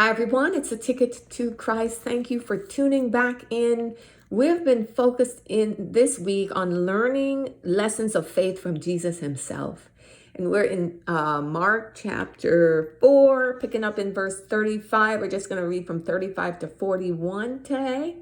Hi, everyone. It's a ticket to Christ. Thank you for tuning back in. We've been focused in this week on learning lessons of faith from Jesus himself. And we're in Mark chapter 4, picking up in verse 35. We're just going to read from 35 to 41 today.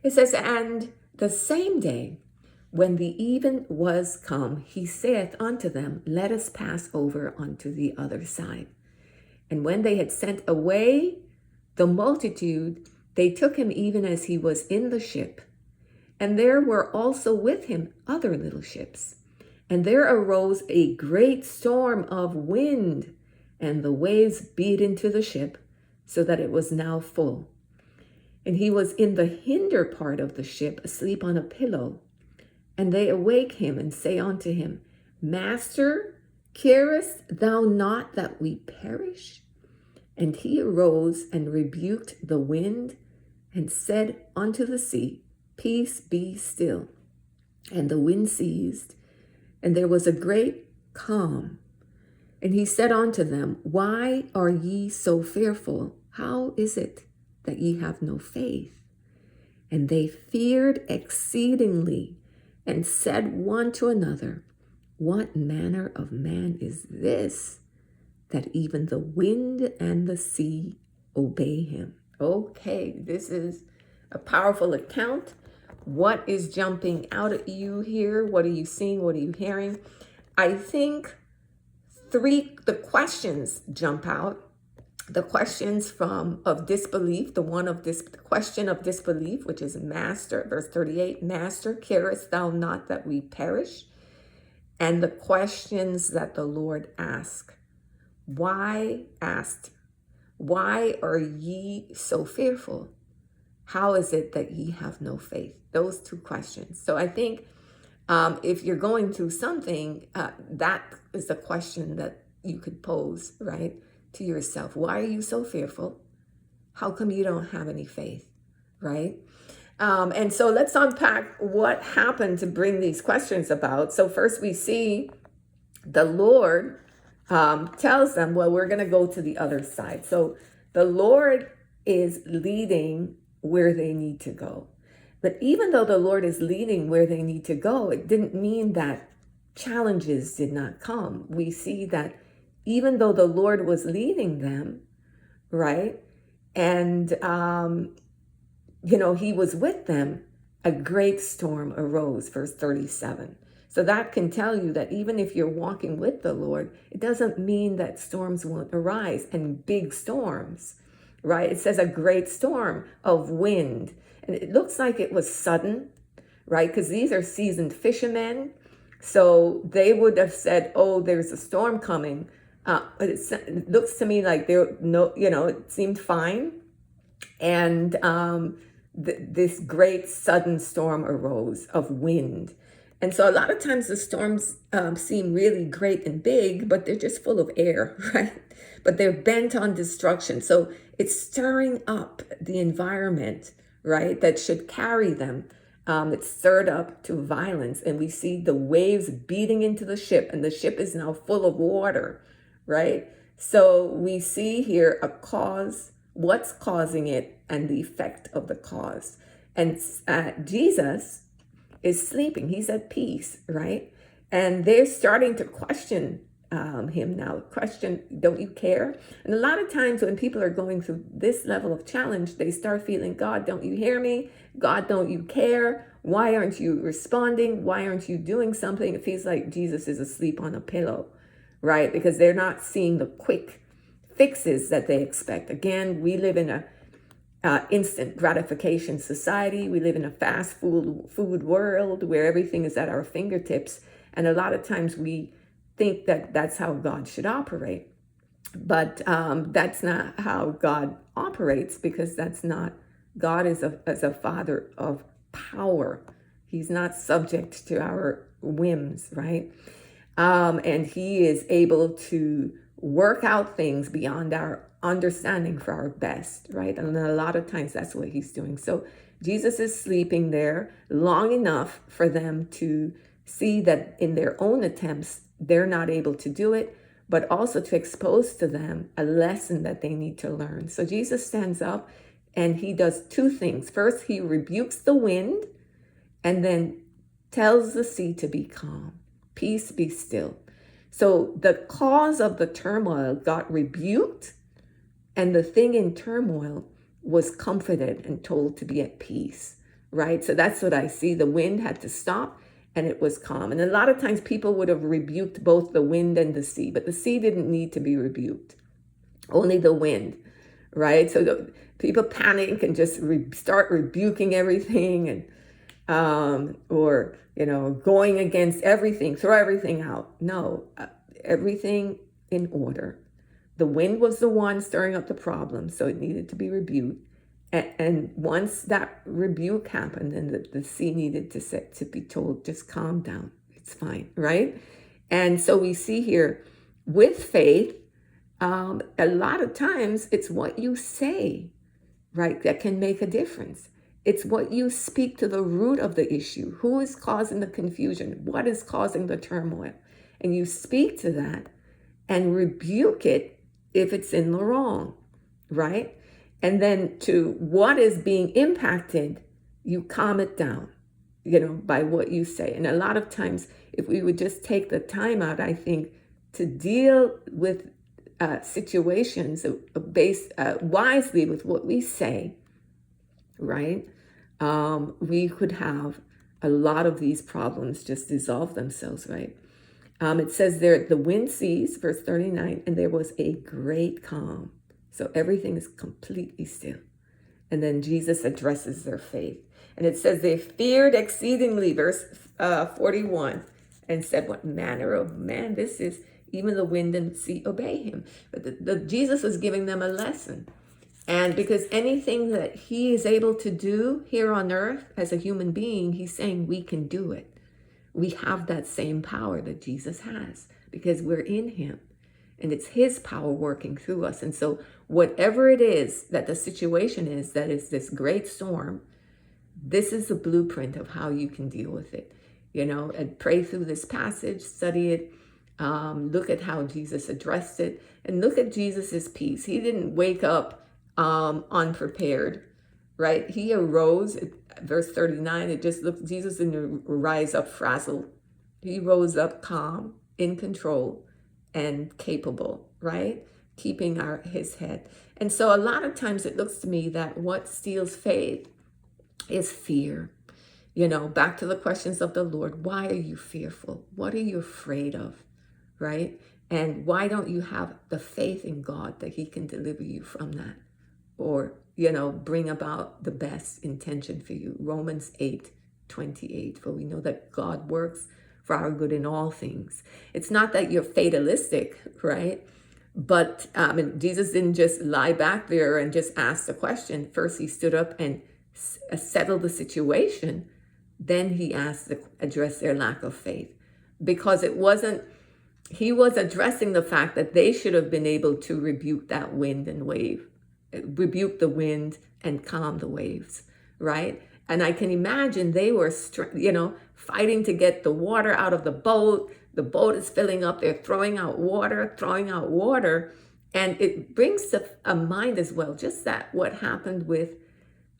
It says, "And the same day, when the even was come, he saith unto them, Let us pass over unto the other side. And when they had sent away the multitude, they took him even as he was in the ship. And there were also with him other little ships. And there arose a great storm of wind, and the waves beat into the ship, so that it was now full. And he was in the hinder part of the ship, asleep on a pillow. And they awake him and say unto him, Master, carest thou not that we perish? And he arose and rebuked the wind and said unto the sea, Peace, be still. And the wind ceased, and there was a great calm. And he said unto them, Why are ye so fearful? How is it that ye have no faith? And they feared exceedingly, and said one to another, What manner of man is this, that even the wind and the sea obey him? Okay, this is a powerful account. What is jumping out at you here? What are you seeing? What are you hearing? I think the questions jump out. The questions of disbelief, the question of disbelief, which is Master, verse 38, Master, carest thou not that we perish? And the questions that the Lord asked. Why are ye so fearful? How is it that ye have no faith? Those two questions. So I think if you're going through something, that is the question that you could pose, right, to yourself. Why are you so fearful? How come you don't have any faith, right? And so let's unpack what happened to bring these questions about. So first we see the Lord tells them, well, we're going to go to the other side. So the Lord is leading where they need to go. But even though the Lord is leading where they need to go, it didn't mean that challenges did not come. We see that even though the Lord was leading them, right, and, he was with them, a great storm arose, verse 37. So that can tell you that even if you're walking with the Lord, it doesn't mean that storms won't arise, and big storms, right? It says a great storm of wind. And it looks like it was sudden, right? Because these are seasoned fishermen. So they would have said, oh, there's a storm coming. But it looks to me like it seemed fine. And this great sudden storm arose of wind. And so a lot of times the storms seem really great and big, but they're just full of air, right? But they're bent on destruction. So it's stirring up the environment, right, that should carry them. It's stirred up to violence. And we see the waves beating into the ship, and the ship is now full of water, right? So we see here a cause, what's causing it, and the effect of the cause. And Jesus is sleeping. He's at peace, right? And they're starting to question him now. Question, don't you care? And a lot of times when people are going through this level of challenge, they start feeling, God, don't you hear me? God, don't you care? Why aren't you responding? Why aren't you doing something? It feels like Jesus is asleep on a pillow, right? Because they're not seeing the quick fixes that they expect. Again, we live in a instant gratification society. We live in a fast food world where everything is at our fingertips. And a lot of times we think that that's how God should operate. But that's not how God operates, because that's not, God is a father of power. He's not subject to our whims, right? And he is able to work out things beyond our understanding for our best, right? And a lot of times that's what he's doing. So Jesus is sleeping there long enough for them to see that in their own attempts, they're not able to do it, but also to expose to them a lesson that they need to learn. So Jesus stands up and he does two things. First, he rebukes the wind and then tells the sea to be calm. Peace, be still. So the cause of the turmoil got rebuked, and the thing in turmoil was comforted and told to be at peace, right? So that's what I see. The wind had to stop and it was calm. And a lot of times people would have rebuked both the wind and the sea, but the sea didn't need to be rebuked, only the wind, right? So people panic and just start rebuking everything and or going against everything, throw everything out. No, everything in order. The wind was the one stirring up the problem, so it needed to be rebuked. And once that rebuke happened, then the sea needed to be told, just calm down, it's fine, right? And so we see here with faith, a lot of times it's what you say, right, that can make a difference. It's what you speak to the root of the issue. Who is causing the confusion? What is causing the turmoil? And you speak to that and rebuke it if it's in the wrong, right? And then to what is being impacted, you calm it down, by what you say. And a lot of times, if we would just take the time out, I think, to deal with situations based wisely with what we say, right? We could have a lot of these problems just dissolve themselves, right? It says there, the wind ceased, verse 39, and there was a great calm. So everything is completely still. And then Jesus addresses their faith. And it says they feared exceedingly, verse 41, and said, what manner of man this is? Even the wind and the sea obey him. But Jesus was giving them a lesson. And because anything that he is able to do here on earth as a human being, he's saying we can do it. We have that same power that Jesus has because we're in him. And it's his power working through us. And so whatever it is that the situation is, that is this great storm, this is the blueprint of how you can deal with it. And pray through this passage, study it, look at how Jesus addressed it, and look at Jesus's peace. He didn't wake up unprepared, right? He arose, verse 39, it just looked, Jesus didn't rise up frazzled. He rose up calm, in control, and capable, right? Keeping his head. And so a lot of times it looks to me that what steals faith is fear. Back to the questions of the Lord. Why are you fearful? What are you afraid of, right? And why don't you have the faith in God that he can deliver you from that? Or, bring about the best intention for you. Romans 8:28, for we know that God works for our good in all things. It's not that you're fatalistic, right? But Jesus didn't just lie back there and just ask the question. First, he stood up and settled the situation. Then he addressed their lack of faith, because he was addressing the fact that they should have been able to rebuke that wind and wave, rebuke the wind and calm the waves, right? And I can imagine they were, fighting to get the water out of the boat. The boat is filling up. They're throwing out water. And it brings to a mind as well, just that what happened with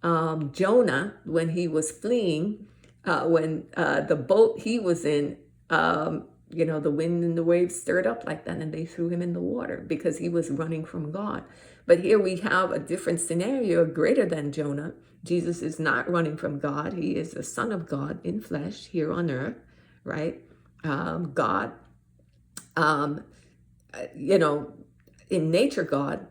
Jonah when he was fleeing, when the boat he was in, the wind and the waves stirred up like that and they threw him in the water because he was running from God. But here we have a different scenario, greater than Jonah. Jesus is not running from God. He is the Son of God in flesh here on earth, right? God, in nature God,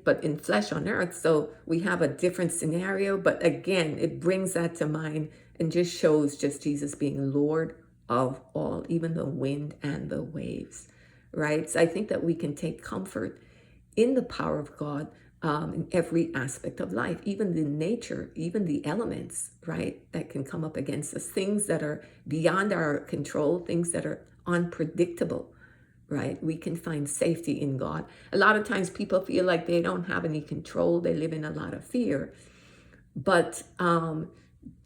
but in flesh on earth. So we have a different scenario. But again, it brings that to mind and just shows just Jesus being Lord of all, even the wind and the waves, right? So I think that we can take comfort in the power of God in every aspect of life, even the nature, even the elements, right, that can come up against us, things that are beyond our control, things that are unpredictable, right? We can find safety in God. A lot of times people feel like they don't have any control. They live in a lot of fear. But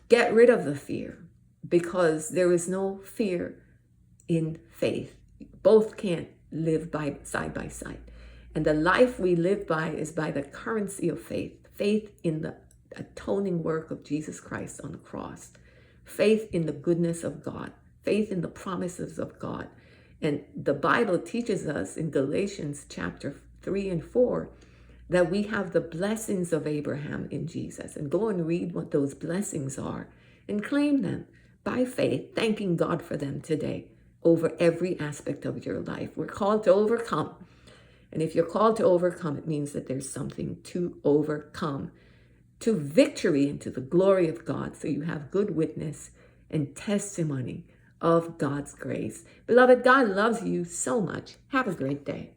get rid of the fear, because there is no fear in faith. Both can't live side by side. And the life we live by is by the currency of faith. Faith in the atoning work of Jesus Christ on the cross. Faith in the goodness of God. Faith in the promises of God. And the Bible teaches us in Galatians chapter 3 and 4 that we have the blessings of Abraham in Jesus. And go and read what those blessings are and claim them by faith, thanking God for them today over every aspect of your life. We're called to overcome. And if you're called to overcome, it means that there's something to overcome, to victory and to the glory of God. So you have good witness and testimony of God's grace. Beloved, God loves you so much. Have a great day.